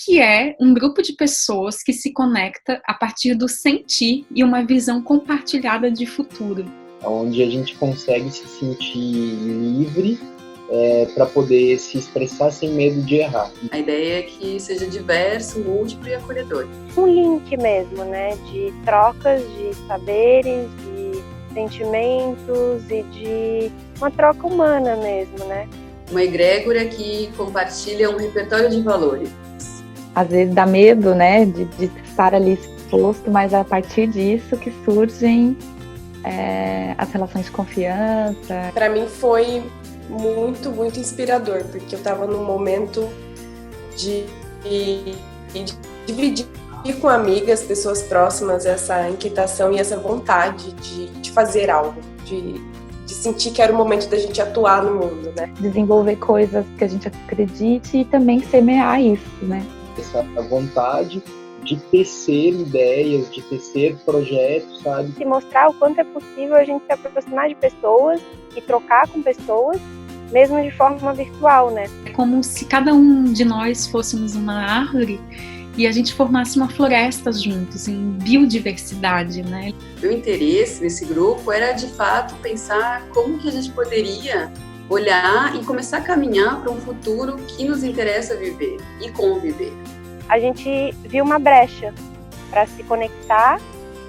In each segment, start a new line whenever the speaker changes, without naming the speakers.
que é um grupo de pessoas que se conecta a partir do sentir e uma visão compartilhada de futuro.
Onde a gente consegue se sentir livre para poder se expressar sem medo de errar.
A ideia é que seja diverso, múltiplo e acolhedor.
Um link mesmo, né, de trocas de saberes, de sentimentos e de uma troca humana mesmo, né?
Uma egrégora que compartilha um repertório de valores.
Às vezes dá medo, né, de estar ali exposto, mas é a partir disso que surgem as relações de confiança.
Para mim foi muito, muito inspirador, porque eu estava num momento de dividir com amigas, pessoas próximas, essa inquietação e essa vontade de fazer algo, de sentir que era o momento da gente atuar no mundo, né?
Desenvolver coisas que a gente acredite e também semear isso, né?
Essa vontade de tecer ideias, de tecer projetos, sabe?
E mostrar o quanto é possível a gente se aproximar de pessoas e trocar com pessoas, mesmo de forma virtual, né?
É como se cada um de nós fôssemos uma árvore e a gente formasse uma floresta juntos, em biodiversidade, né?
Meu interesse nesse grupo era, de fato, pensar como que a gente poderia olhar e começar a caminhar para um futuro que nos interessa viver e conviver.
A gente viu uma brecha para se conectar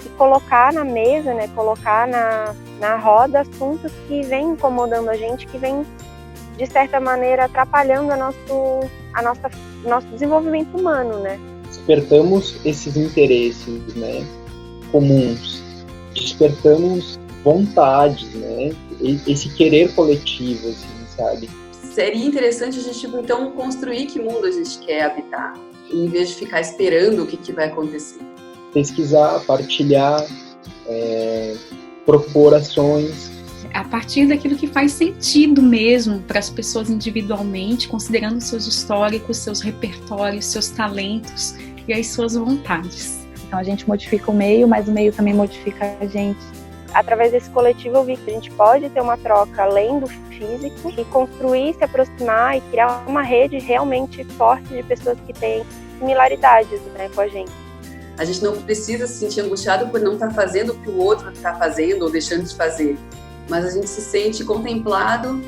e colocar na mesa, né, colocar na roda assuntos que vêm incomodando a gente, que vêm, de certa maneira, atrapalhando nosso desenvolvimento humano, né?
Despertamos esses interesses, né, comuns, despertamos vontades, né, esse querer coletivo, assim, sabe?
Seria interessante a gente, então, construir que mundo a gente quer habitar, em vez de ficar esperando o que vai acontecer.
Pesquisar, partilhar, propor ações.
A partir daquilo que faz sentido mesmo para as pessoas individualmente, considerando seus históricos, seus repertórios, seus talentos e as suas vontades.
Então a gente modifica o meio, mas o meio também modifica a gente.
Através desse coletivo eu vi que a gente pode ter uma troca além do físico e construir, se aproximar e criar uma rede realmente forte de pessoas que têm similaridades, né, com a gente.
A gente não precisa se sentir angustiado por não estar fazendo o que o outro está fazendo ou deixando de fazer, mas a gente se sente contemplado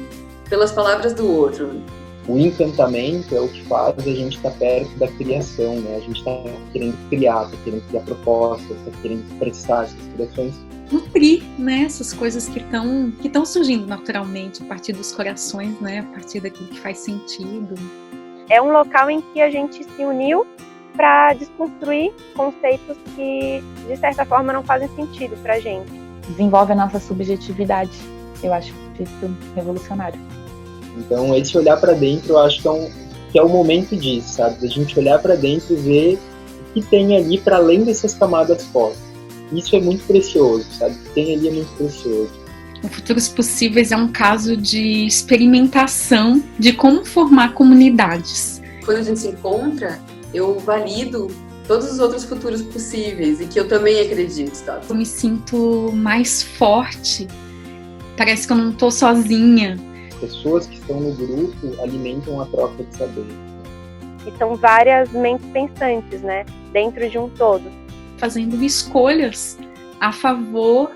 pelas palavras do outro.
O encantamento é o que faz a gente estar perto da criação, né? A gente está querendo criar, está querendo criar propostas, está querendo expressar essas criações.
Nutrir, né, essas coisas que estão surgindo naturalmente a partir dos corações, né, a partir daquilo que faz sentido.
É um local em que a gente se uniu para desconstruir conceitos que, de certa forma, não fazem sentido para a gente.
Desenvolve a nossa subjetividade. Eu acho isso revolucionário.
Então, esse olhar para dentro, eu acho que é o momento disso, sabe? Da gente olhar para dentro e ver o que tem ali para além dessas camadas fora. Isso é muito precioso, sabe? O que tem ali é muito precioso.
O Futuros Possíveis é um caso de experimentação de como formar comunidades.
Quando a gente se encontra, eu valido todos os outros futuros possíveis e que eu também acredito, tá?
Eu me sinto mais forte, parece que eu não estou sozinha.
Pessoas que estão no grupo alimentam a troca de saber.
E são várias mentes pensantes, né? Dentro de um todo.
Fazendo escolhas a favor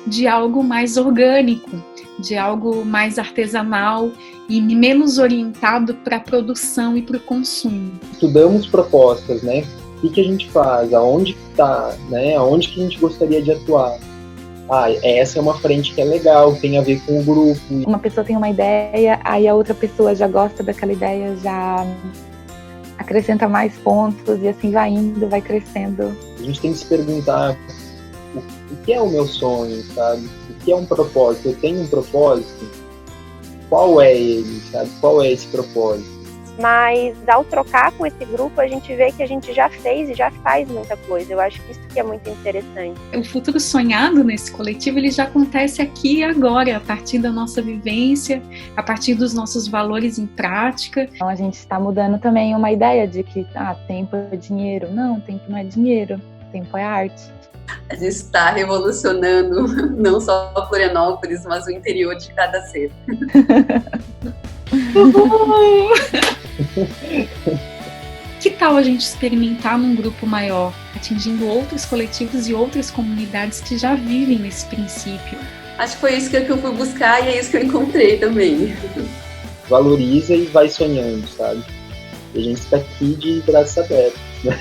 de algo mais orgânico, de algo mais artesanal e menos orientado para a produção e para o consumo.
Estudamos propostas, né? O que a gente faz? Aonde está, né? Aonde que a gente gostaria de atuar? Essa é uma frente que é legal, tem a ver com o grupo.
Uma pessoa tem uma ideia, aí a outra pessoa já gosta daquela ideia, já acrescenta mais pontos e assim vai indo, vai crescendo.
A gente tem que se perguntar o que é o meu sonho, sabe? O que é um propósito? Eu tenho um propósito? Qual é ele, sabe? Qual é esse propósito?
Mas ao trocar com esse grupo, a gente vê que a gente já fez e já faz muita coisa. Eu acho que isso que é muito interessante.
O futuro sonhado nesse coletivo, ele já acontece aqui e agora, a partir da nossa vivência, a partir dos nossos valores em prática.
Então a gente está mudando também uma ideia de que tempo é dinheiro. Não, tempo não é dinheiro, tempo é arte.
A gente está revolucionando não só Florianópolis, mas o interior de cada ser.
Que tal a gente experimentar num grupo maior, atingindo outros coletivos e outras comunidades que já vivem nesse princípio?
Acho que foi isso que eu fui buscar e é isso que eu encontrei também.
Valoriza e vai sonhando, sabe? E a gente está aqui de braços abertos, né?